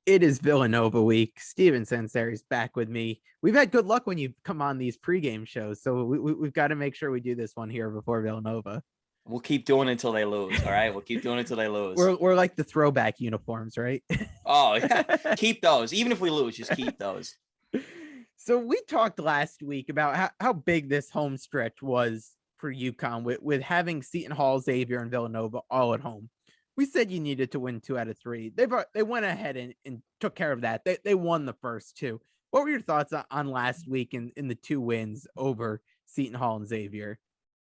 It is Villanova week. Steven Sanzari is back with me. We've had good luck when you come on these pregame shows, so we've got to make sure we do this one here before Villanova. We'll keep doing it until they lose. All right. We'll keep doing it until they lose. We're like the throwback uniforms, right? Oh, yeah. Keep those. Even if we lose, just keep those. So we talked last week about how big this home stretch was for UConn with having Seton Hall, Xavier, and Villanova all at home. We said you needed to win 2 out of 3. They went ahead and took care of that. They won the first two. What were your thoughts on last week in the 2 wins over Seton Hall and Xavier?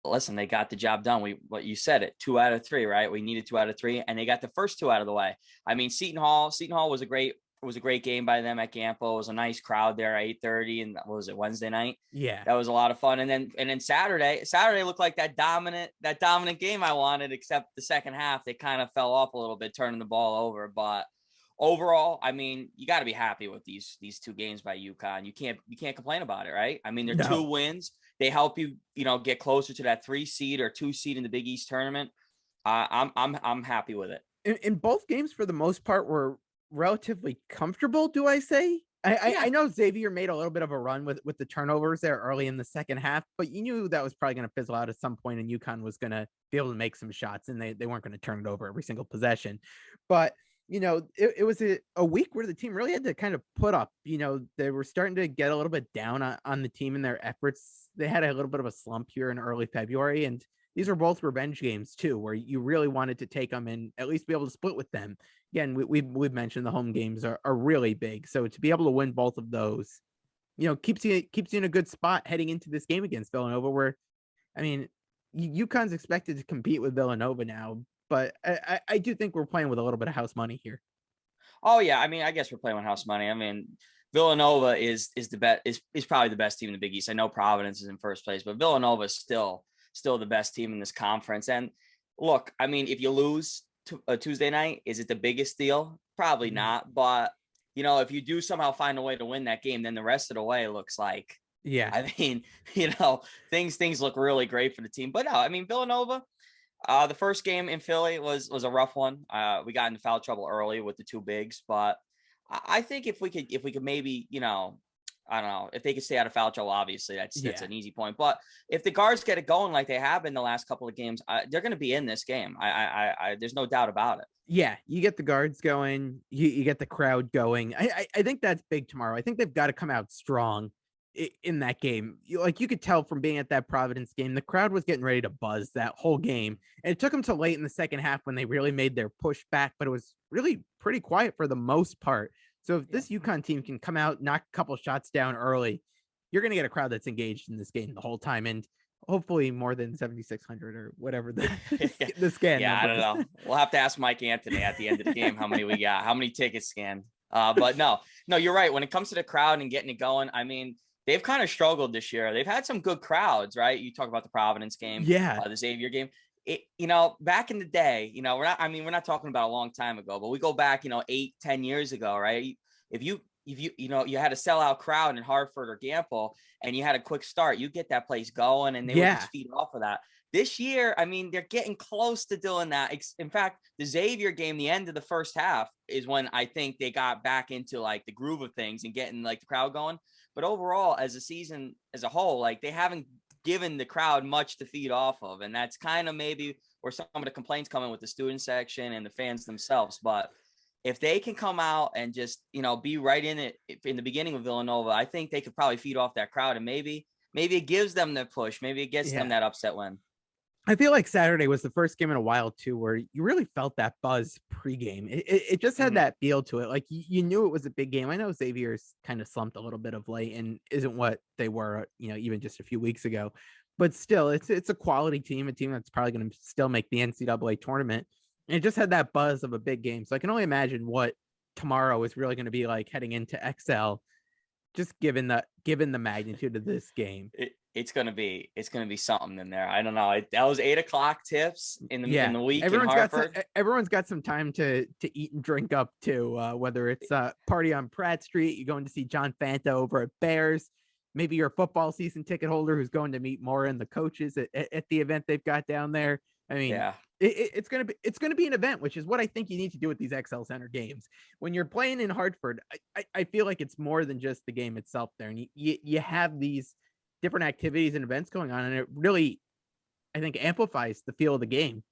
Listen, they got the job done. What you said it, 2 out of 3, right? We needed 2 out of 3, and they got the first two out of the way. I mean, Seton Hall was a great game by them at Gampo. It was a nice crowd there at 8:30, and what was it, Wednesday night? Yeah. That was a lot of fun. And then Saturday looked like that dominant game I wanted, except the second half they kind of fell off a little bit, turning the ball over. But overall, I mean, you got to be happy with these 2 games by UConn. You can't complain about it, right? I mean, they're 2 wins. They help you, get closer to that 3 seed or 2 seed in the Big East tournament. I'm happy with it. In both games, for the most part, were relatively comfortable. Do I say? I know Xavier made a little bit of a run with the turnovers there early in the second half, but you knew that was probably going to fizzle out at some point, and UConn was going to be able to make some shots, and they weren't going to turn it over every single possession. But it was a week where the team really had to kind of put up. They were starting to get a little bit down on the team and their efforts. They had a little bit of a slump here in early February, and these are both revenge games too, where you really wanted to take them and at least be able to split with them. Again, we've mentioned the home games are really big, so to be able to win both of those, keeps you in a good spot heading into this game against Villanova. Where, I mean, UConn's expected to compete with Villanova now, but I do think we're playing with a little bit of house money here. Oh yeah, I mean, I guess we're playing with house money. I mean, Villanova is the best is probably the best team in the Big East. I know Providence is in first place, but Villanova is still the best team in this conference. And look, I mean, if you lose to a Tuesday night, is it the biggest deal? Probably not. But if you do somehow find a way to win that game, then the rest of the way looks like, Yeah. I mean, things look really great for the team. But no, I mean, Villanova. The first game in Philly was a rough one. We got into foul trouble early with the 2 bigs, but I think if we could maybe, I don't know, if they could stay out of foul trouble, obviously that's an easy point. But if the guards get it going like they have in the last couple of games, they're going to be in this game. I there's no doubt about it. Yeah, you get the guards going, you get the crowd going. I think that's big tomorrow. I think they've got to come out strong in that game. You could tell from being at that Providence game, the crowd was getting ready to buzz that whole game. And it took them till late in the second half when they really made their push back, but it was really pretty quiet for the most part. So if this UConn team can come out, knock a couple shots down early, you're going to get a crowd that's engaged in this game the whole time. And hopefully more than 7,600 or whatever the scan. Yeah, I don't know. We'll have to ask Mike Anthony at the end of the game how many we got, how many tickets scanned. But no, you're right. When it comes to the crowd and getting it going, I mean, they've kind of struggled this year. They've had some good crowds, right? You talk about the Providence game, the Xavier game. Back in the day, we're not talking about a long time ago, but we go back, 8-10 years ago, right? If you had a sellout crowd in Hartford or Gampo and you had a quick start, you get that place going and they would just feed off of that. This year, I mean, they're getting close to doing that. In fact, the Xavier game, the end of the first half is when I think they got back into like the groove of things and getting like the crowd going. But overall, as a season as a whole, like they haven't given the crowd much to feed off of. And that's kind of maybe where some of the complaints come in with the student section and the fans themselves. But if they can come out and just, be right in it in the beginning of Villanova, I think they could probably feed off that crowd and maybe it gives them the push. Maybe it gets them that upset win. I feel like Saturday was the first game in a while too, where you really felt that buzz pregame. It just had that feel to it. Like you knew it was a big game. I know Xavier's kind of slumped a little bit of late and isn't what they were, even just a few weeks ago, but still it's a quality team, a team that's probably going to still make the NCAA tournament. And it just had that buzz of a big game. So I can only imagine what tomorrow is really going to be like heading into XL, just given the magnitude of this game. It's gonna be something in there. I don't know. That was 8:00 tips in the week. Everyone's got some time to eat and drink up too. Whether it's party on Pratt Street, you're going to see John Fanta over at Bears. Maybe you're a football season ticket holder who's going to meet Mora and the coaches at the event they've got down there. I mean, It's gonna be an event, which is what I think you need to do with these XL Center games. When you're playing in Hartford, I feel like it's more than just the game itself there, and you have these different activities and events going on, and it really, I think, amplifies the feel of the game.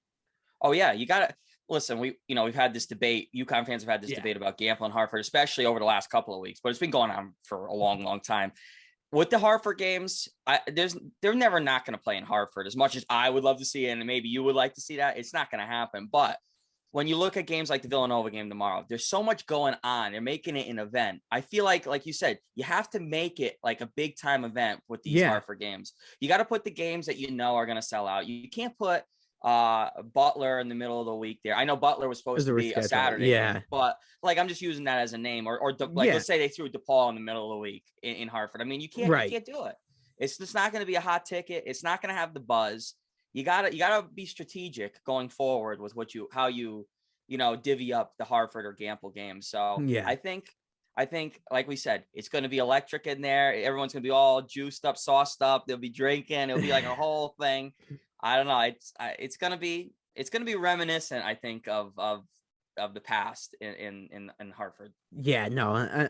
Oh yeah, you gotta listen. We've had this debate. UConn fans have had this debate about Gamble and Hartford, especially over the last couple of weeks, but it's been going on for a long, long time. With the Hartford games, they're never not going to play in Hartford as much as I would love to see it, and maybe you would like to see that. It's not going to happen. But when you look at games like the Villanova game tomorrow, there's so much going on. They're making it an event. I feel like you said, you have to make it like a big time event with these Hartford games. You got to put the games that are going to sell out. You can't put Butler in the middle of the week there. I know Butler was supposed to be a Saturday game, but like I'm just using that as a name, or let's say they threw DePaul in the middle of the week in Hartford. I mean, you can't do it. It's just not going to be a hot ticket. It's not going to have the buzz. You gotta be strategic going forward with how you divvy up the Hartford or Gamble games. So I think like we said, it's going to be electric in there. Everyone's going to be all juiced up, sauced up. They'll be drinking. It'll be like a whole thing. I don't know. It's gonna be reminiscent, I think, of the past in Hartford. Yeah, no,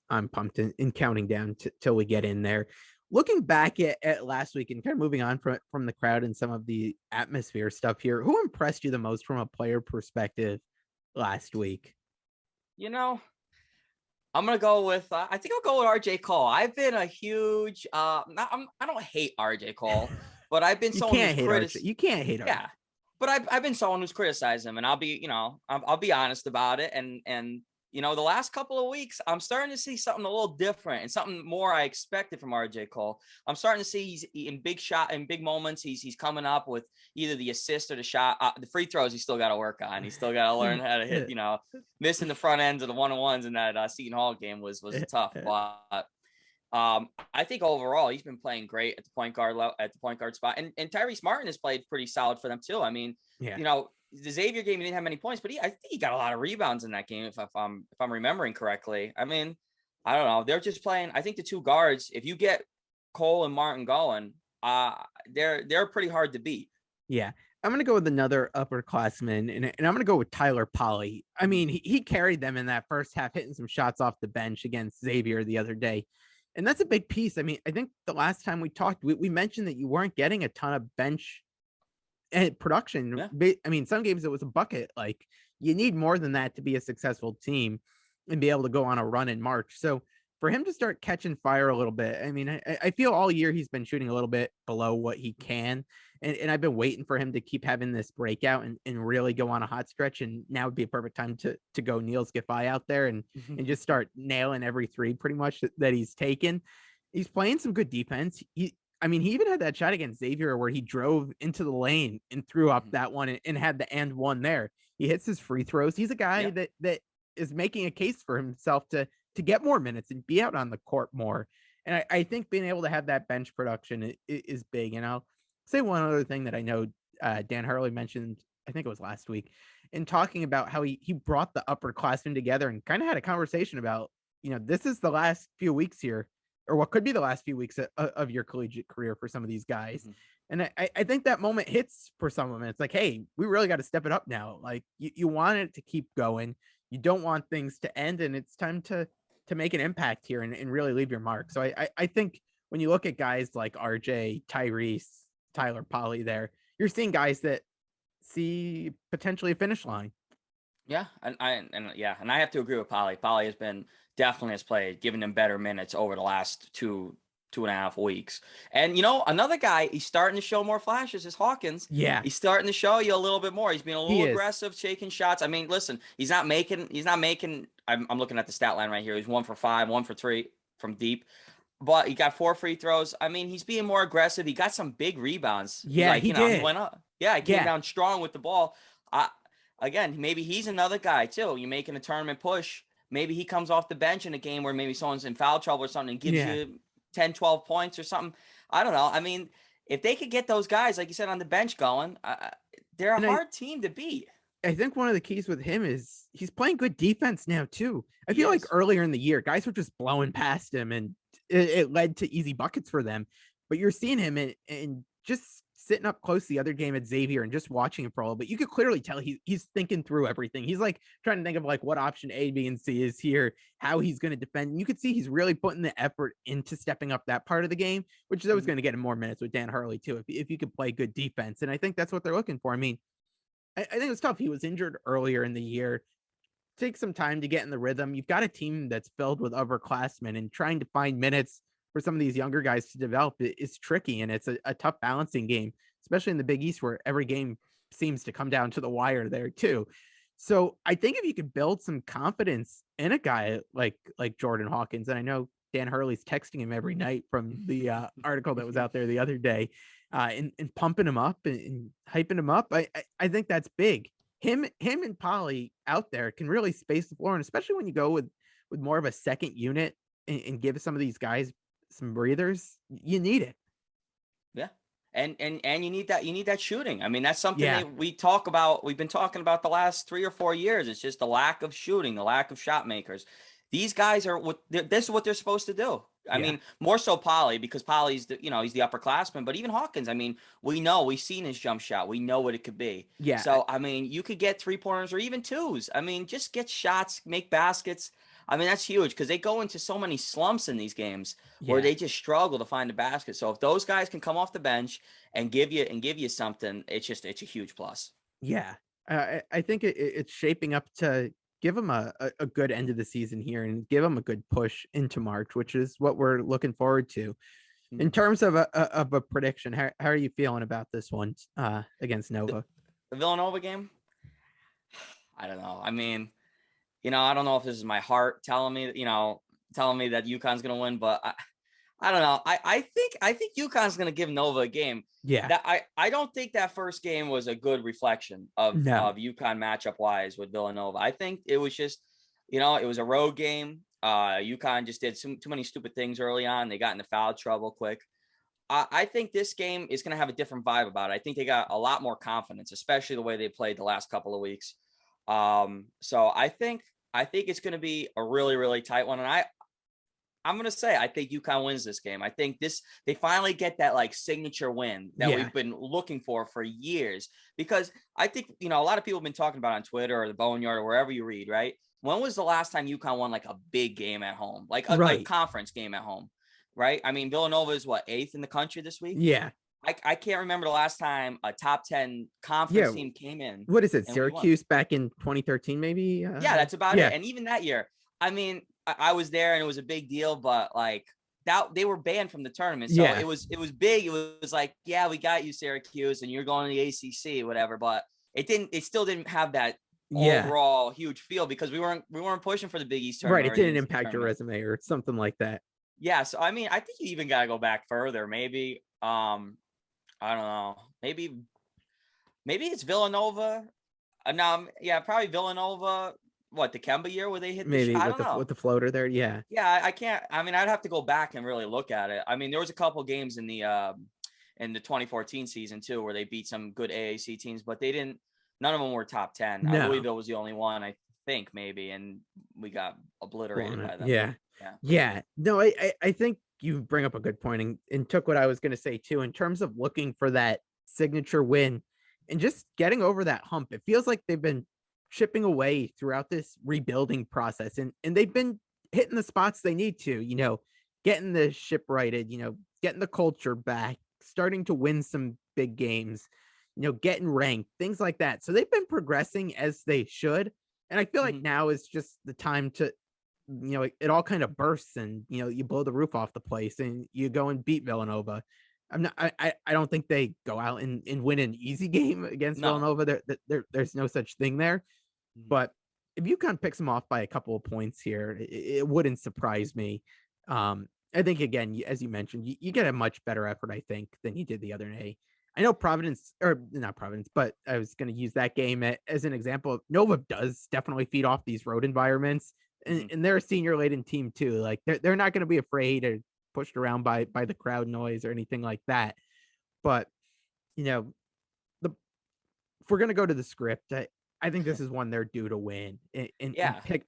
I'm pumped in counting down till we get in there. Looking back at last week and kind of moving on from the crowd and some of the atmosphere stuff here, who impressed you the most from a player perspective last week? I'm gonna go with I think I'll go with RJ Cole. I've been a huge I don't hate RJ Cole. But I've been someone who's you can't hate RJ. But I've been someone who's criticized him, and I'll be honest about it. And the last couple of weeks, I'm starting to see something a little different and something more I expected from RJ Cole. I'm starting to see he's in big moments. He's coming up with either the assist or the shot. The free throws he's still got to work on. He's still got to learn how to hit. Missing the front ends of the 1-on-1s in that Seton Hall game was tough, but. I think overall he's been playing great at the point guard spot, and Tyrese Martin has played pretty solid for them too. I mean, the Xavier game he didn't have many points, but I think he got a lot of rebounds in that game if I'm remembering correctly. I mean, I don't know. They're just playing. I think the two guards, if you get Cole and Martin going, they're pretty hard to beat. Yeah. I'm going to go with another upperclassman, and I'm going to go with Tyler Polley. I mean, he carried them in that first half, hitting some shots off the bench against Xavier the other day. And that's a big piece. I mean, I think the last time we talked, we mentioned that you weren't getting a ton of bench production. Yeah. I mean, some games it was a bucket. Like, you need more than that to be a successful team and be able to go on a run in March. So for him to start catching fire a little bit, I mean, I feel all year he's been shooting a little bit below what he can. And I've been waiting for him to keep having this breakout and really go on a hot stretch. And now would be a perfect time to go Niels Giffey out there and just start nailing every three pretty much that he's taken. He's playing some good defense. He even had that shot against Xavier where he drove into the lane and threw up that one and had the and one there. He hits his free throws. He's a guy that is making a case for himself to get more minutes and be out on the court more. And I think being able to have that bench production is big. And I'll say one other thing that I know Dan Hurley mentioned, I think it was last week, in talking about how he brought the upperclassmen together and kind of had a conversation about, this is the last few weeks here, or what could be the last few weeks of your collegiate career for some of these guys. And I think that moment hits for some of them. It's like, hey, we really got to step it up now. Like, you want it to keep going. You don't want things to end, and it's time to make an impact here and really leave your mark. So I think when you look at guys like RJ, Tyrese, Tyler Polley there, you're seeing guys that see potentially a finish line. Yeah. And I have to agree with Polley. Polley has played, giving him better minutes over the last two and a half weeks. And another guy, he's starting to show more flashes is Hawkins. Yeah. He's starting to show you a little bit more. He's being a little aggressive, taking shots. I mean, listen, he's not making, I'm looking at the stat line right here. He's 1 for 5, 1 for 3 from deep. But he got 4 free throws. I mean, he's being more aggressive. He got some big rebounds. Yeah, he did. He went up. Yeah, he came down strong with the ball. Again, maybe he's another guy too. You're making a tournament push. Maybe he comes off the bench in a game where maybe someone's in foul trouble or something and gives you 10, 12 points or something. I don't know. I mean, if they could get those guys, like you said, on the bench going, they're a hard team to beat. I think one of the keys with him is he's playing good defense now too. I feel like earlier in the year, guys were just blowing past him and it led to easy buckets for them. But you're seeing him and just sitting up close the other game at Xavier and just watching him for a little bit, you could clearly tell he's thinking through everything. He's like trying to think of like what option A, B, and C is here, how he's going to defend. And you could see he's really putting the effort into stepping up that part of the game, which is always going to get him more minutes with Dan Hurley too, if you could play good defense. And I think that's what they're looking for. I mean, I think it's tough. He was injured earlier in the year. Take some time to get in the rhythm. You've got a team that's filled with upperclassmen, and trying to find minutes for some of these younger guys to develop is tricky, and it's a tough balancing game, especially in the Big East where every game seems to come down to the wire there too. So I think if you could build some confidence in a guy like Jordan Hawkins, and I know Dan Hurley's texting him every night from the article that was out there the other day, and pumping him up and hyping him up, I think that's big. Him and Polly out there can really space the floor, and especially when you go with more of a second unit and give some of these guys some breathers, you need it. Yeah. And you need that shooting. I mean, that's something that we talk about. We've been talking about the last 3 or 4 years. It's just the lack of shooting, the lack of shot makers. These guys are this is what they're supposed to do. I mean, more so Polly, because Polly's he's the upperclassman, but even Hawkins, I mean, we've seen his jump shot. We know what it could be. Yeah. So, I mean, you could get 3-pointers or even 2s. I mean, just get shots, make baskets. I mean, that's huge because they go into so many slumps in these games where they just struggle to find a basket. So if those guys can come off the bench and give you something, it's a huge plus. Yeah. I think it's shaping up to give them a good end of the season here and give them a good push into March, which is what we're looking forward to. In terms of a prediction, how are you feeling about this one against Nova? The Villanova game? I don't know. I mean, I don't know if this is my heart telling me that UConn's going to win, but I don't know. I think UConn's going to give Nova a game. Yeah. That I don't think that first game was a good reflection of UConn matchup wise with Villanova. I think it was just, it was a road game. UConn just did too many stupid things early on. They got into foul trouble quick. I think this game is going to have a different vibe about it. I think they got a lot more confidence, especially the way they played the last couple of weeks. So I think it's going to be a really, really tight one. And I'm going to say, I think UConn wins this game. I think they finally get that like signature win that we've been looking for years, because I think, a lot of people have been talking about on Twitter or the Boneyard or wherever you read, right? When was the last time UConn won like a big game at home, like a conference game at home, right? I mean, Villanova is 8th in the country this week. Yeah. I can't remember the last time a top 10 conference team came in. What is it? Syracuse back in 2013, maybe? Yeah, that's about it. And even that year, I mean, I was there and it was a big deal, but like that, they were banned from the tournament. So it was big. It was like, yeah, we got you, Syracuse, and you're going to the ACC, whatever. But it still didn't have that overall huge feel because we weren't pushing for the Big East tournament. Right. It didn't impact your resume or something like that. Yeah. So, I mean, I think you even got to go back further. Maybe, I don't know. Maybe it's Villanova. Probably Villanova. What, the Kemba year where they hit maybe with the floater there? Yeah. Yeah, I can't. I mean, I'd have to go back and really look at it. I mean, there was a couple games in the 2014 season too where they beat some good AAC teams, but they didn't. None of them were top 10. No. Louisville was the only one, I think, maybe, and we got obliterated by them. Yeah. No, I think you bring up a good point and took what I was going to say too, in terms of looking for that signature win and just getting over that hump. It feels like they've been chipping away throughout this rebuilding process, and they've been hitting the spots they need to, getting the ship righted, getting the culture back, starting to win some big games, getting ranked, things like that. So they've been progressing as they should. And I feel like now is just the time to, it all kind of bursts and, you blow the roof off the place and you go and beat Villanova. I don't think they go out and win an easy game against Villanova. There's no such thing there. But if UConn picks them off by a couple of points here, it wouldn't surprise me. I think, again, as you mentioned, you get a much better effort, I think, than you did the other day. I know not Providence, but I was going to use that game as an example. Nova does definitely feed off these road environments, and they're a senior-laden team too. Like they're not going to be afraid or pushed around by the crowd noise or anything like that. But if we're going to go to the script, I think this is one they're due to win and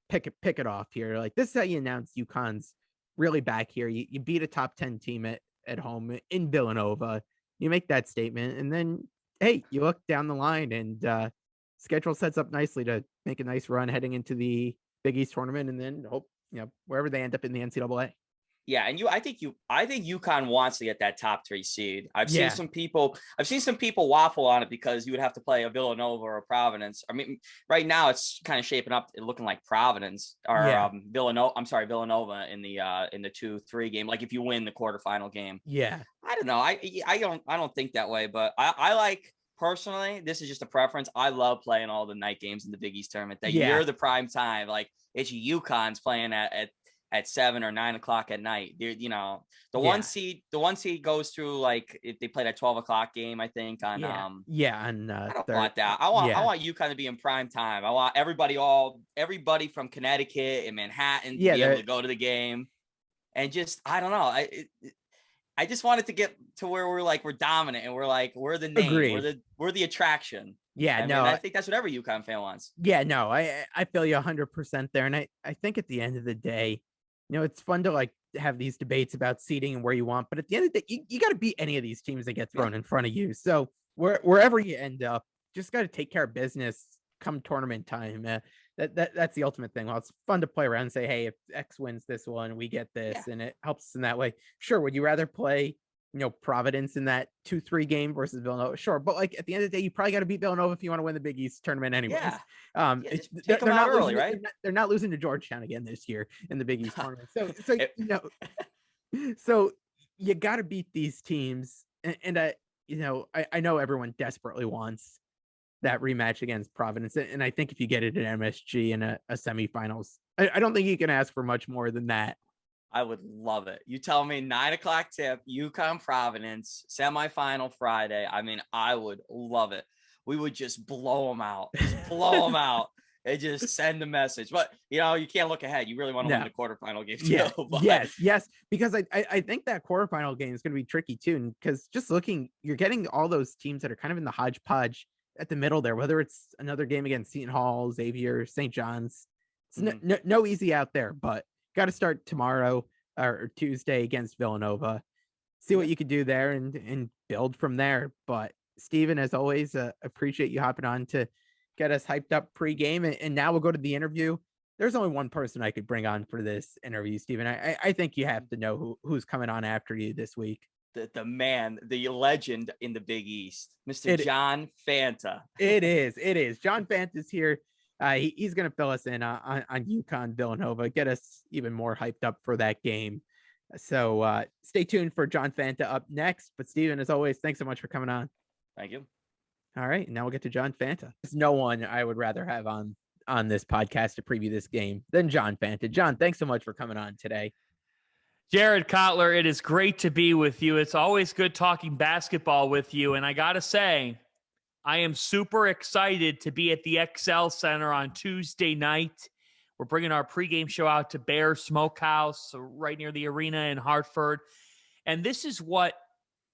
pick it off here. Like, this is how you announce UConn's really back here. You beat a top 10 team at home in Villanova. You make that statement, and then, hey, you look down the line, and schedule sets up nicely to make a nice run heading into the Big East tournament, and then hope, wherever they end up in the NCAA. Yeah, and I think UConn wants to get that top 3 seed. I've seen Yeah. some people waffle on it because you would have to play a Villanova or a Providence. I mean, right now it's kind of shaping up looking like Providence or Yeah. Villanova in the 2-3 game. Like if you win the quarterfinal game. Yeah. I don't know. I don't think that way, but I like personally, this is just a preference. I love playing all the night games in the Big East tournament. That you're the prime time. Like it's UConn's playing at 7 or 9 o'clock at night. The one seed goes through, like if they play that 12 o'clock game, I think on I don't want that. I want UConn to be in prime time. I want everybody from Connecticut and Manhattan to be able to go to the game. And just, I don't know. I just wanted to get to where we're dominant and we're the name. Agreed. We're the attraction. Yeah, I think that's what every UConn fan wants. Yeah, no, I feel you 100% there. And I think at the end of the day, it's fun to like have these debates about seeding and where you want, but at the end of the day, you got to beat any of these teams that get thrown in front of you. So wherever you end up, just got to take care of business come tournament time. That's the ultimate thing. Well, it's fun to play around and say, hey, if X wins this one, we get this, and it helps us in that way. Sure. Would you rather play, Providence in that 2-3 game versus Villanova? Sure. But like at the end of the day, you probably got to beat Villanova if you want to win the Big East tournament anyways. Yeah. They're not early, losing, right? They're not losing to Georgetown again this year in the Big East tournament. So you got to beat these teams. And I know everyone desperately wants that rematch against Providence. And I think if you get it at MSG in a semifinals, I don't think you can ask for much more than that. I would love it. You tell me 9 o'clock tip, UConn Providence, semifinal Friday. I mean, I would love it. We would just blow them out. And just send the message. But, you can't look ahead. You really want to win the quarterfinal game. Yeah. Yes. Because I think that quarterfinal game is going to be tricky too. Because just looking, you're getting all those teams that are kind of in the hodgepodge at the middle there, whether it's another game against Seton Hall, Xavier, St. John's. It's no easy out there, but got to start tomorrow or Tuesday against Villanova. See what you can do there and build from there. But Steven, as always, appreciate you hopping on to get us hyped up pre-game. And now we'll go to the interview. There's only one person I could bring on for this interview, Steven. I think you have to know who's coming on after you this week. The man, the legend in the Big East, Mr. John Fanta. It is. John Fanta's here. He's going to fill us in on UConn Villanova, get us even more hyped up for that game. So stay tuned for John Fanta up next. But Steven, as always, thanks so much for coming on. Thank you. All right. Now we'll get to John Fanta. There's no one I would rather have on this podcast to preview this game than John Fanta. John, thanks so much for coming on today. Jared Kotler, it is great to be with you. It's always good talking basketball with you. And I got to say, I am super excited to be at the XL Center on Tuesday night. We're bringing our pregame show out to Bear Smokehouse, right near the arena in Hartford. And this is what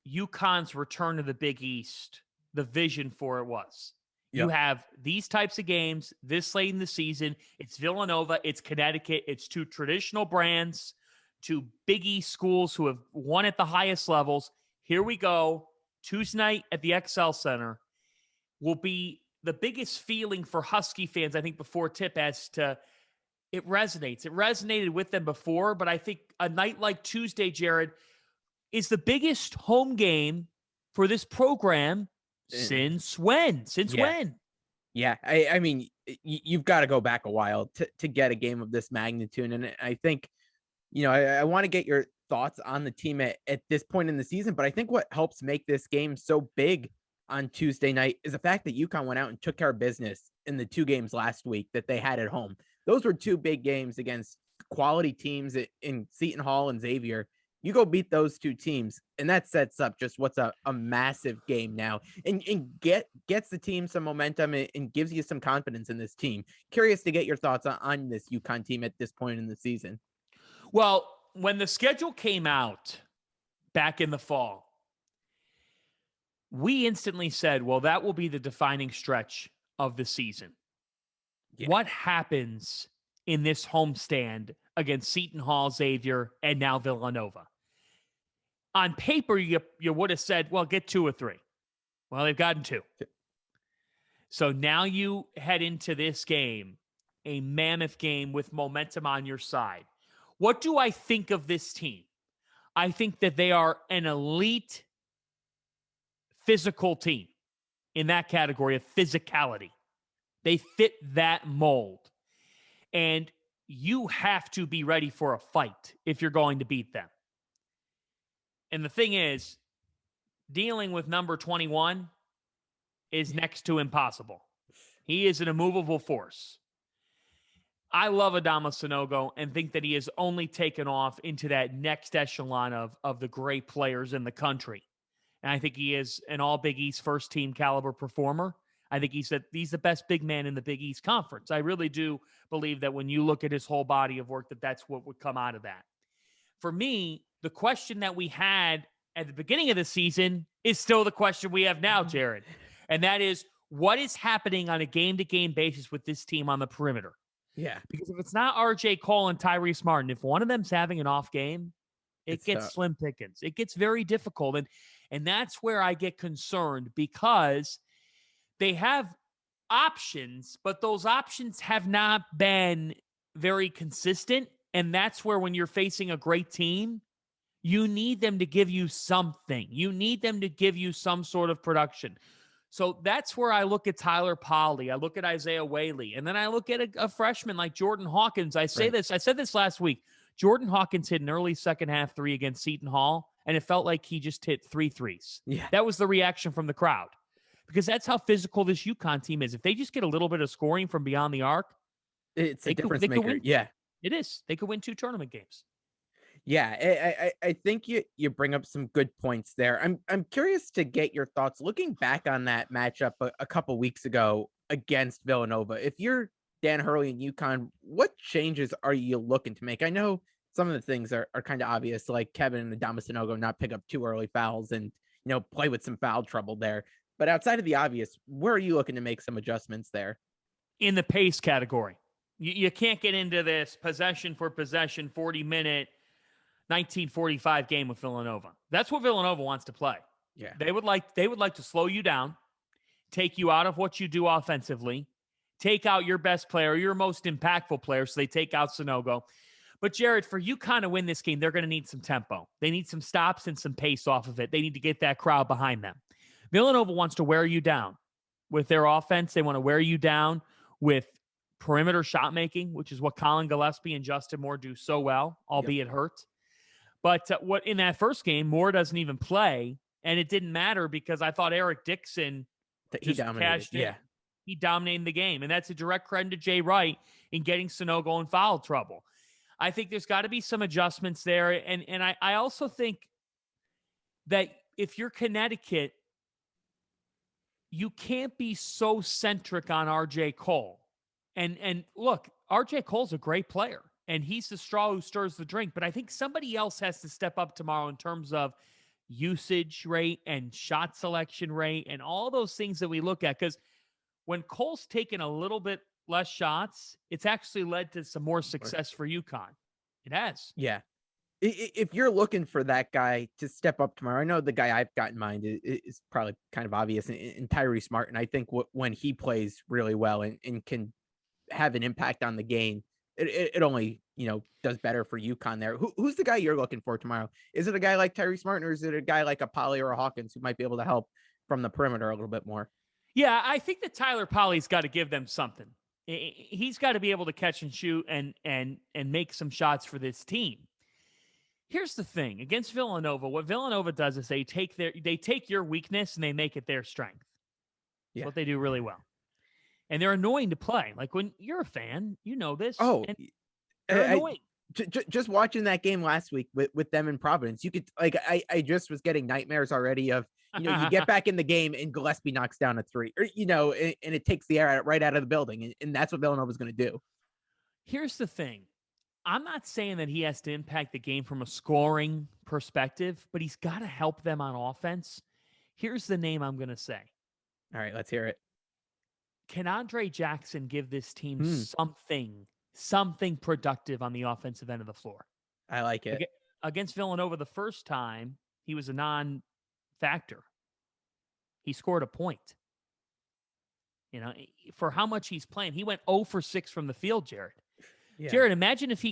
UConn's return to the Big East, the vision for it was. Yep. You have these types of games this late in the season. It's Villanova, it's Connecticut, it's two traditional brands, two Big East schools who have won at the highest levels. Here we go. Tuesday night at the XL Center will be the biggest feeling for Husky fans, I think, before tip as to it resonates. It resonated with them before, but I think a night like Tuesday, Jared, is the biggest home game for this program since when? When? Yeah, I mean, you've got to go back a while to get a game of this magnitude. And I think, I want to get your thoughts on the team at this point in the season, but I think what helps make this game so big on Tuesday night is the fact that UConn went out and took care of business in the 2 games last week that they had at home. Those were 2 big games against quality teams in Seton Hall and Xavier. You go beat those 2 teams, and that sets up just what's a massive game now and gets the team some momentum and gives you some confidence in this team. Curious to get your thoughts on this UConn team at this point in the season. Well, when the schedule came out back in the fall, we instantly said, well, that will be the defining stretch of the season. Yeah. What happens in this homestand against Seton Hall, Xavier, and now Villanova? on paper, you would have said, well, get 2 or 3. Well, they've gotten 2. So now you head into this game, a mammoth game with momentum on your side. What do I think of this team? I think that they are an elite physical team in that category of physicality. They fit that mold. And you have to be ready for a fight if you're going to beat them. And the thing is, dealing with number 21 is next to impossible. He is an immovable force. I love Adama Sanogo and think that he has only taken off into that next echelon of the great players in the country. And I think he is an all Big East first team caliber performer. I think he's the best big man in the Big East Conference. I really do believe that when you look at his whole body of work, that's what would come out of that. For me, the question that we had at the beginning of the season is still the question we have now, Jared. And that is, what is happening on a game-to-game basis with this team on the perimeter? Yeah. Because if it's not RJ Cole and Tyrese Martin, if one of them's having an off game, it gets tough. Slim pickings. It gets very difficult. And that's where I get concerned, because they have options, but those options have not been very consistent. And that's where, when you're facing a great team, you need them to give you something. You need them to give you some sort of production. So that's where I look at Tyler Polley. I look at Isaiah Whaley. And then I look at a freshman like Jordan Hawkins. I said this last week. Jordan Hawkins hit an early second half 3 against Seton Hall, and it felt like he just hit 3 threes. Yeah. That was the reaction from the crowd, because that's how physical this UConn team is. If they just get a little bit of scoring from beyond the arc, it's a difference maker. Yeah. It is. They could win 2 tournament games. Yeah, I think you bring up some good points there. I'm curious to get your thoughts looking back on that matchup a couple weeks ago against Villanova. If you're Dan Hurley and UConn, what changes are you looking to make? I know some of the things are kind of obvious, like Kevin and Adama Sanogo not pick up 2 early fouls and play with some foul trouble there. But outside of the obvious, where are you looking to make some adjustments there? In the pace category, you can't get into this possession for possession 40-minute 1945 game with Villanova. That's what Villanova wants to play. Yeah. They would like to slow you down, take you out of what you do offensively, take out your best player, your most impactful player, so they take out Sanogo. But Jared, for UConn to win this game, they're going to need some tempo. They need some stops and some pace off of it. They need to get that crowd behind them. Villanova wants to wear you down with their offense. They want to wear you down with perimeter shot making, which is what Colin Gillespie and Justin Moore do so well, albeit hurt. But what in that first game, Moore doesn't even play, and it didn't matter because I thought Eric Dixon just cashed in. Yeah. He dominated the game, and that's a direct credit to Jay Wright in getting Sanogo in foul trouble. I think there's got to be some adjustments there, and I also think that if you're Connecticut, you can't be so centric on RJ Cole. And look, RJ Cole's a great player, and he's the straw who stirs the drink. But I think somebody else has to step up tomorrow in terms of usage rate and shot selection rate and all those things that we look at. Because when Cole's taken a little bit less shots, it's actually led to some more success for UConn. It has. Yeah. If you're looking for that guy to step up tomorrow, I know the guy I've got in mind is probably kind of obvious in Tyrese Martin. I think when he plays really well and can have an impact on the game, it only, does better for UConn there. Who's the guy you're looking for tomorrow? Is it a guy like Tyrese Martin, or is it a guy like a Polley or a Hawkins who might be able to help from the perimeter a little bit more? Yeah, I think that Tyler Polley's got to give them something. He's got to be able to catch and shoot and make some shots for this team. Here's the thing. Against Villanova, what Villanova does is they take your weakness and they make it their strength. That's what they do really well. And they're annoying to play. Like, when you're a fan, you know this. Oh, they're annoying. Just watching that game last week with them in Providence, you could, like, I just was getting nightmares already of, you get back in the game and Gillespie knocks down a 3, or, and it takes the air right out of the building. And that's what Villanova's going to do. Here's the thing. I'm not saying that he has to impact the game from a scoring perspective, but he's got to help them on offense. Here's the name I'm going to say. All right, let's hear it. Can Andre Jackson give this team something productive on the offensive end of the floor? I like it. Against Villanova the first time, he was a non-factor. He scored a point. You know, for how much he's playing, he went 0 for 6 from the field, Jared. Yeah. Jared, imagine if he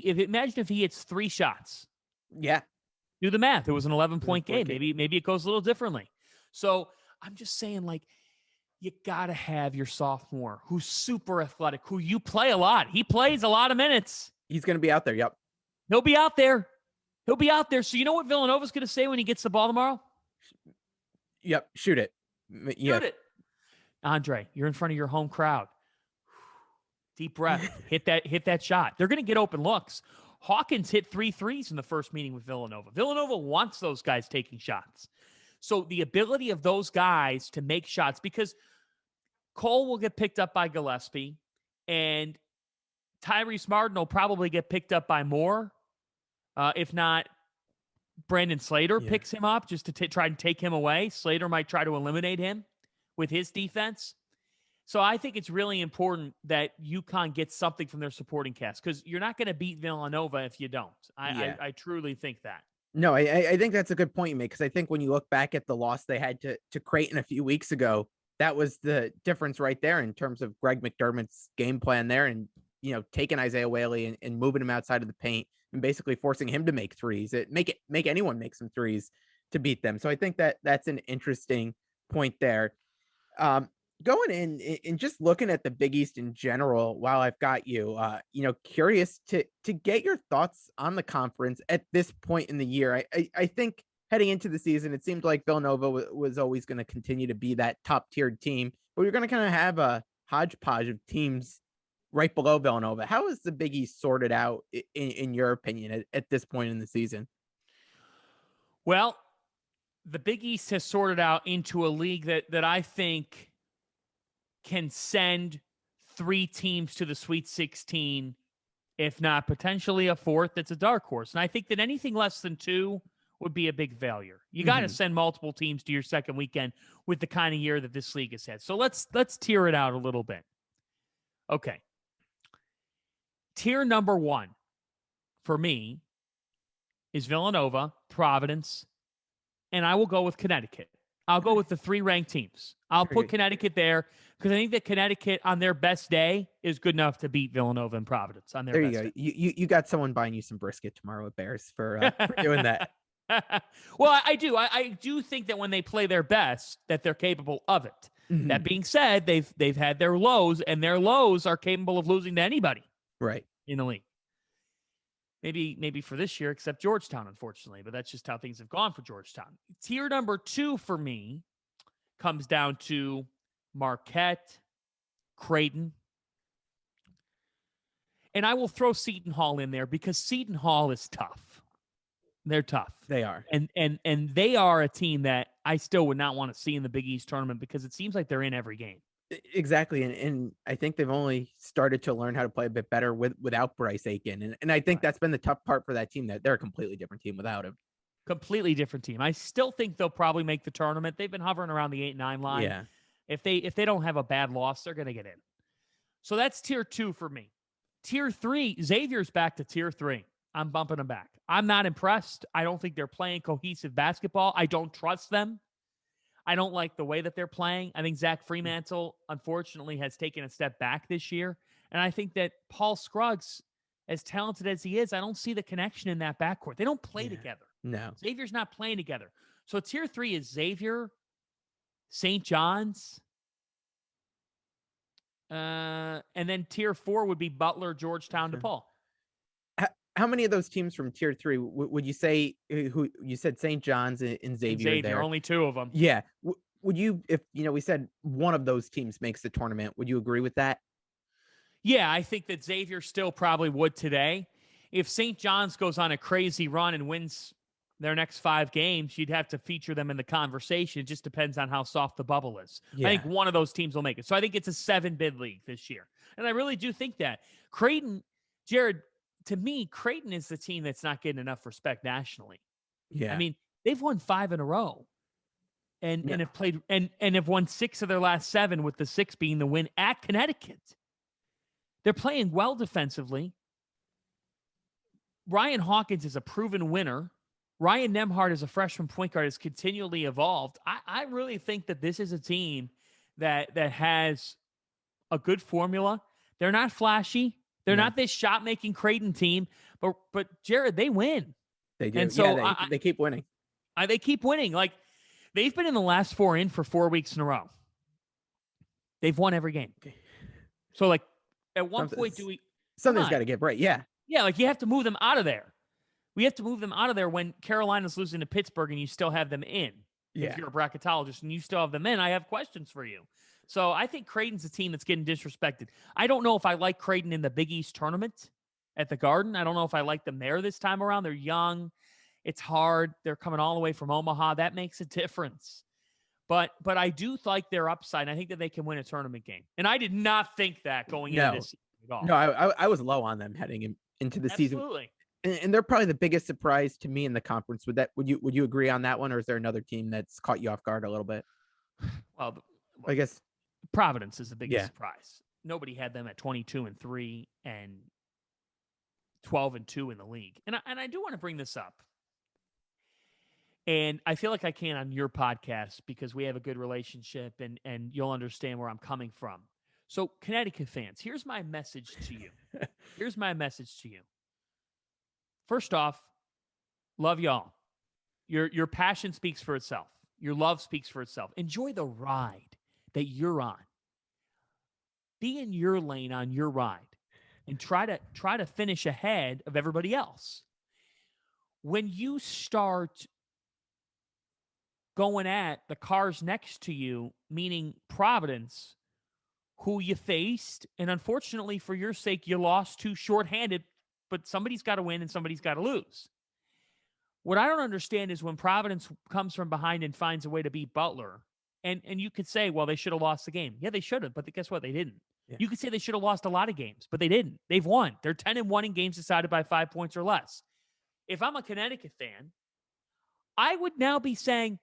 hits 3 shots. Yeah. Do the math. It was an 11-point game. game. Maybe it goes a little differently. So I'm just saying, like, you got to have your sophomore who's super athletic, who you play a lot. He plays a lot of minutes. He's going to be out there. Yep. He'll be out there. So you know what Villanova's going to say when he gets the ball tomorrow? Yep. Shoot it. Shoot it. Andre, you're in front of your home crowd. Deep breath. Hit that shot. They're going to get open looks. Hawkins hit 3 threes in the first meeting with Villanova. Villanova wants those guys taking shots. So the ability of those guys to make shots, because Cole will get picked up by Gillespie, and Tyrese Martin will probably get picked up by Moore. If not, Brandon Slater picks him up just to try and take him away. Slater might try to eliminate him with his defense. So I think it's really important that UConn gets something from their supporting cast, because you're not going to beat Villanova if you don't. I truly think that. No, I think that's a good point you make, because I think when you look back at the loss they had to Creighton a few weeks ago, that was the difference right there in terms of Greg McDermott's game plan there, and taking Isaiah Whaley and moving him outside of the paint and basically forcing him to make threes. Make anyone make some threes to beat them. So I think that's an interesting point there. Going in and just looking at the Big East in general, while I've got you, curious to get your thoughts on the conference at this point in the year. I think heading into the season, it seemed like Villanova was always going to continue to be that top tiered team, but you're going to kind of have a hodgepodge of teams right below Villanova. How is the Big East sorted out in your opinion at this point in the season? Well, the Big East has sorted out into a league that I think can send 3 teams to the Sweet 16, if not potentially a 4th that's a dark horse. And I think that anything less than 2 would be a big failure. You got to send multiple teams to your second weekend with the kind of year that this league has had. So let's tier it out a little bit. Okay. Tier number 1 for me is Villanova, Providence, and I will go with Connecticut. I'll go with the 3 ranked teams. I'll put Connecticut there because I think that Connecticut on their best day is good enough to beat Villanova and Providence on their best day. You got someone buying you some brisket tomorrow at Bears for doing that. Well, I do. I do think that when they play their best, that they're capable of it. Mm-hmm. That being said, they've had their lows, and their lows are capable of losing to anybody. Right. In the league. Maybe for this year, except Georgetown, unfortunately, but that's just how things have gone for Georgetown. Tier number 2 for me comes down to Marquette, Creighton, and I will throw Seton Hall in there because Seton Hall is tough. They're tough. They are. And they are a team that I still would not want to see in the Big East tournament because it seems like they're in every game. Exactly. And I think they've only started to learn how to play a bit better without Bryce Aiken. And I think that's been the tough part for that team, that they're a completely different team without him. Completely different team. I still think they'll probably make the tournament. They've been hovering around the 8-9 line. Yeah. If they don't have a bad loss, they're going to get in. So that's tier 2 for me. Tier 3, Xavier's back to tier 3. I'm bumping them back. I'm not impressed. I don't think they're playing cohesive basketball. I don't trust them. I don't like the way that they're playing. I think Zach Fremantle, unfortunately, has taken a step back this year. And I think that Paul Scruggs, as talented as he is, I don't see the connection in that backcourt. They don't play together. No. Xavier's not playing together. So tier 3 is Xavier, St. John's. And then tier 4 would be Butler, Georgetown, DePaul. How many of those teams from tier 3 would you say, who you said St. John's and Xavier there? Only 2 of them. Yeah. Would you, if we said one of those teams makes the tournament, would you agree with that? Yeah, I think that Xavier still probably would today. If St. John's goes on a crazy run and wins their next 5 games, you'd have to feature them in the conversation. It just depends on how soft the bubble is. Yeah. I think one of those teams will make it. So I think it's a 7-bid league this year. And I really do think that. Creighton, Jared, to me, Creighton is the team that's not getting enough respect nationally. Yeah. I mean, they've won 5 in a row and have played and have won 6 of their last 7, with the 6 being the win at Connecticut. They're playing well defensively. Ryan Hawkins is a proven winner Ryan Nembhard as a freshman point guard has continually evolved. I really think that this is a team that has a good formula. They're not flashy. They're not this shot-making Creighton team, but Jared, they win. They do. And so they keep winning. They keep winning. Like, they've been in the last 4 in for 4 weeks in a row. They've won every game. Okay. So, like, at one point, something's got to get right. Yeah. Yeah, like, you have to move them out of there. We have to move them out of there when Carolina's losing to Pittsburgh and you still have them in. Yeah. If you're a bracketologist and you still have them in, I have questions for you. So I think Creighton's a team that's getting disrespected. I don't know if I like Creighton in the Big East tournament at the Garden. I don't know if I like them there this time around. They're young. It's hard. They're coming all the way from Omaha. That makes a difference. But I do like their upside. I think that they can win a tournament game. And I did not think that going into this season at all. No, I was low on them heading into the season. Absolutely. And they're probably the biggest surprise to me in the conference. Would you agree on that one, or is there another team that's caught you off guard a little bit? Well, I guess Providence is the biggest surprise. Nobody had them at 22-3 and 12-2 in the league. And I do want to bring this up. And I feel like I can on your podcast because we have a good relationship and you'll understand where I'm coming from. So, Connecticut fans, here's my message to you. First off, love y'all. Your passion speaks for itself. Your love speaks for itself. Enjoy the ride that you're on. Be in your lane on your ride and try to finish ahead of everybody else. When you start going at the cars next to you, meaning Providence, who you faced, and unfortunately for your sake, you lost to shorthanded, but somebody's got to win and somebody's got to lose. What I don't understand is when Providence comes from behind and finds a way to beat Butler, and you could say, well, they should have lost the game. Yeah, they should have, but guess what? They didn't. Yeah. You could say they should have lost a lot of games, but they didn't. They've won. They're 10-1 in games decided by 5 points or less. If I'm a Connecticut fan, I would now be saying,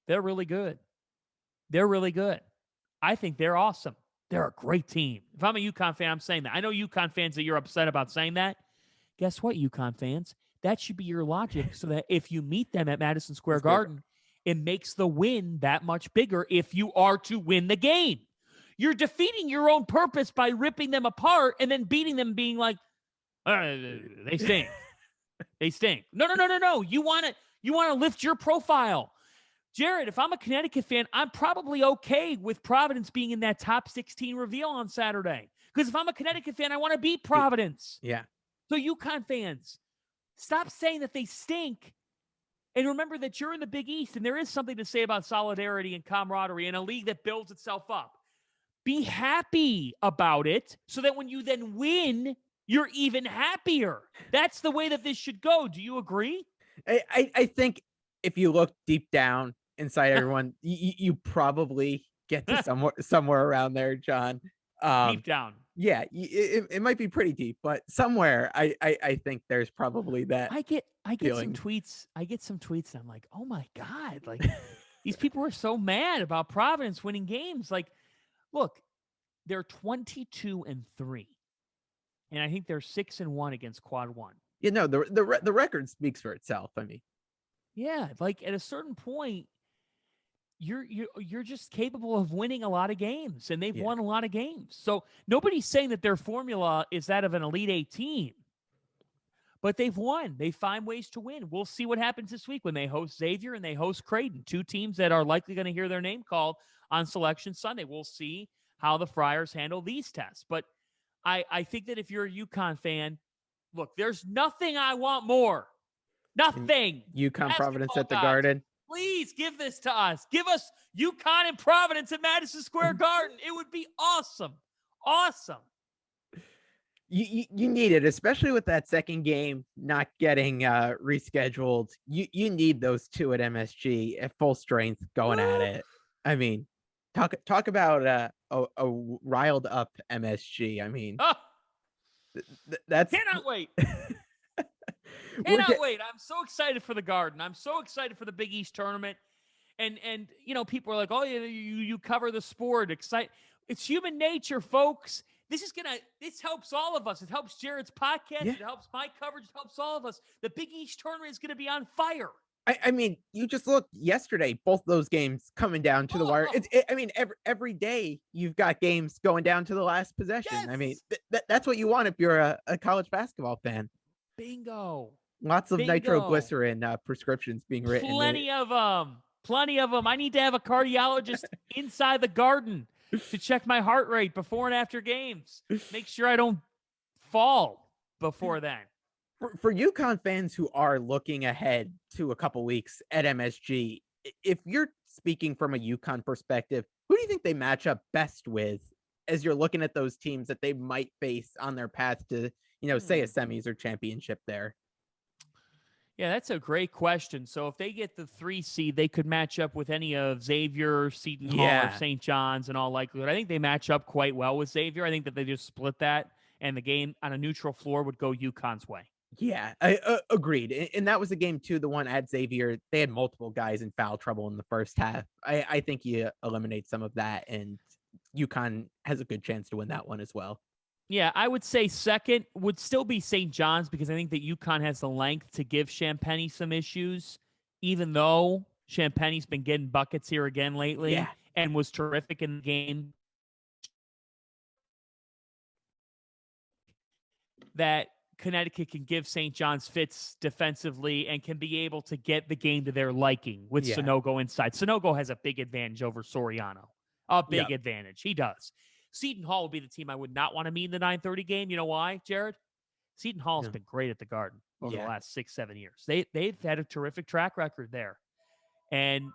they're really good. They're really good. I think they're awesome. They're a great team. If I'm a UConn fan, I'm saying that. I know UConn fans that you're upset about saying that. Guess what, UConn fans? That should be your logic so that if you meet them at Madison Square Garden, it makes the win that much bigger if you are to win the game. You're defeating your own purpose by ripping them apart and then beating them being like, they stink. They stink. No. You want to lift your profile. Jared, if I'm a Connecticut fan, I'm probably okay with Providence being in that top 16 reveal on Saturday. Because if I'm a Connecticut fan, I want to beat Providence. Yeah. So UConn fans, stop saying that they stink. And remember that you're in the Big East, and there is something to say about solidarity and camaraderie in a league that builds itself up. Be happy about it so that when you then win, you're even happier. That's the way that this should go. Do you agree? I think if you look deep down inside everyone, you probably get to somewhere around there, John. Deep down. Yeah, it might be pretty deep, but somewhere I think there's probably that. I get some tweets. I get some tweets and I'm like, oh my God, like these people are so mad about Providence winning games. Like, look, they're 22-3. And I think they're 6-1 against quad one. You know, the record speaks for itself. I mean, yeah, like at a certain point, you're just capable of winning a lot of games, and they've won a lot of games. So nobody's saying that their formula is that of an Elite Eight team, but they've won. They find ways to win. We'll see what happens this week when they host Xavier and they host Creighton, two teams that are likely going to hear their name called on Selection Sunday. We'll see how the Friars handle these tests. But I think that if you're a UConn fan, look, there's nothing I want more. Nothing. UConn Providence at the Garden. Please give this to us. Give us UConn and Providence at Madison Square Garden. It would be awesome. Awesome. You need it, especially with that second game not getting rescheduled. You need those two at MSG at full strength going at it. I mean, talk about a riled up MSG. I mean, that's cannot wait. Cannot wait. I'm so excited for the Garden. I'm so excited for the Big East tournament. And you know, people are like, oh, you cover the sport. It's human nature, folks. This helps all of us. It helps Jared's podcast. Yeah. It helps my coverage. It helps all of us. The Big East tournament is going to be on fire. I mean, you just look yesterday, both those games coming down to the wire. I mean, every day you've got games going down to the last possession. Yes. I mean, that's what you want if you're a college basketball fan. Bingo. Lots of nitroglycerin prescriptions being written. Plenty of them. I need to have a cardiologist inside the garden to check my heart rate before and after games. Make sure I don't fall before then. For UConn fans who are looking ahead to a couple weeks at MSG, if you're speaking from a UConn perspective, who do you think they match up best with as you're looking at those teams that they might face on their path to, say a semis or championship there? Yeah, that's a great question. So if they get the 3 seed, they could match up with any of Xavier, Seton Hall, or St. John's in all likelihood. I think they match up quite well with Xavier. I think that they just split that, and the game on a neutral floor would go UConn's way. Yeah, I agreed. And that was a game, too, the one at Xavier. They had multiple guys in foul trouble in the first half. I think you eliminate some of that, and UConn has a good chance to win that one as well. Yeah, I would say second would still be St. John's, because I think that UConn has the length to give Champagny some issues, even though Champagny's been getting buckets here again lately and was terrific in the game. That Connecticut can give St. John's fits defensively and can be able to get the game to their liking with Sonogo inside. Sonogo has a big advantage over Soriano. A big advantage. He does. Seton Hall would be the team I would not want to meet in the 9:30 game. You know why, Jared? Seton Hall's been great at the Garden over the last 6-7 years. They've had a terrific track record there. And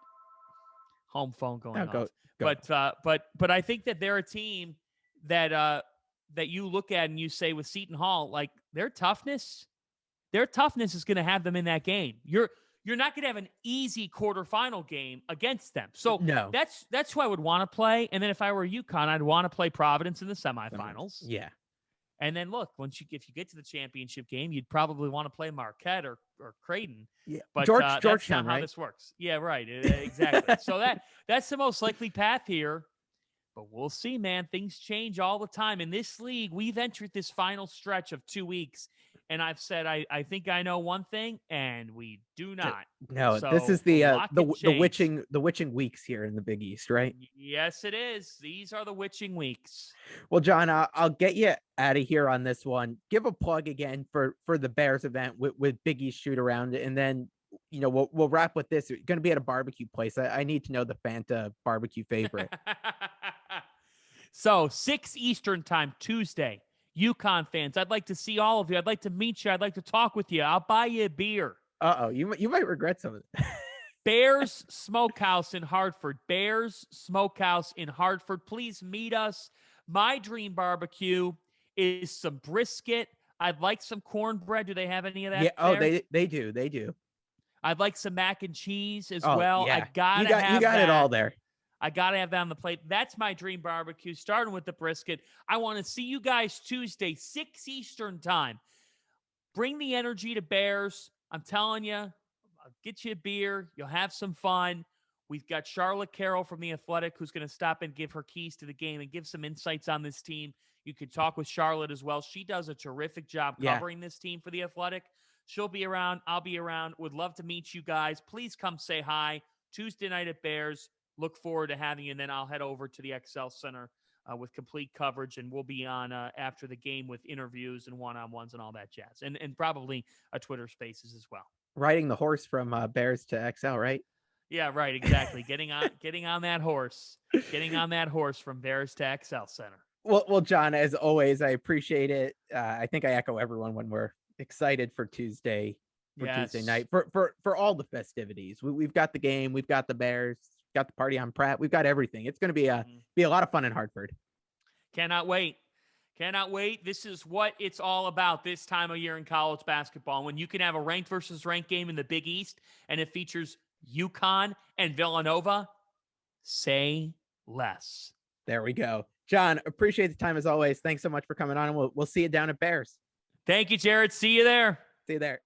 home phone going off. But I think that they're a team that that you look at and you say with Seton Hall, like their toughness is going to have them in that game. You're not going to have an easy quarterfinal game against them. So that's who I would want to play. And then if I were UConn, I'd want to play Providence in the semifinals. Yeah. And then look, if you get to the championship game, you'd probably want to play Marquette or Creighton. Yeah. But Georgetown, that's not how this works. Yeah, right. Exactly. So that's the most likely path here. But we'll see, man. Things change all the time. In this league, we've entered this final stretch of 2 weeks. And I've said, I think I know one thing, and we do not. No, so this is the witching weeks here in the Big East, right? Yes, it is. These are the witching weeks. Well, John, I'll get you out of here on this one. Give a plug again for the Bears event with Big East shoot around, and then we'll wrap with this. We're going to be at a barbecue place. I need to know the Fanta barbecue favorite. So 6 Eastern time, Tuesday. UConn fans, I'd like to see all of you. I'd like to meet you. I'd like to talk with you. I'll buy you a beer. You might regret some of it. Bears Smokehouse in Hartford. Bears Smokehouse in Hartford. Please meet us. My dream barbecue is some brisket. I'd like some cornbread. Do they have any of that? Yeah. There? They do. I'd like some mac and cheese as well. Yeah. I gotta you got that. It all there. I got to have that on the plate. That's my dream barbecue, starting with the brisket. I want to see you guys Tuesday, 6 Eastern time. Bring the energy to Bears. I'm telling you, I'll get you a beer. You'll have some fun. We've got Charlotte Carroll from The Athletic who's going to stop and give her keys to the game and give some insights on this team. You could talk with Charlotte as well. She does a terrific job covering this team for The Athletic. She'll be around. I'll be around. Would love to meet you guys. Please come say hi. Tuesday night at Bears. Look forward to having you, and then I'll head over to the XL Center with complete coverage, and we'll be on after the game with interviews and one-on-ones and all that jazz, and probably a Twitter Spaces as well. Riding the horse from Bears to XL, right? Yeah, right, exactly. getting on that horse from Bears to XL Center. Well, John, as always, I appreciate it. I think I echo everyone when we're excited for Tuesday night for all the festivities. We've got the game, we've got the Bears. Got the party on Pratt. We've got everything. It's going to be a lot of fun in Hartford. Cannot wait. This is what it's all about this time of year in college basketball. When you can have a ranked versus ranked game in the Big East and it features UConn and Villanova, say less. There we go. John, appreciate the time as always. Thanks so much for coming on, and we'll see you down at Bears. Thank you, Jared. See you there. See you there.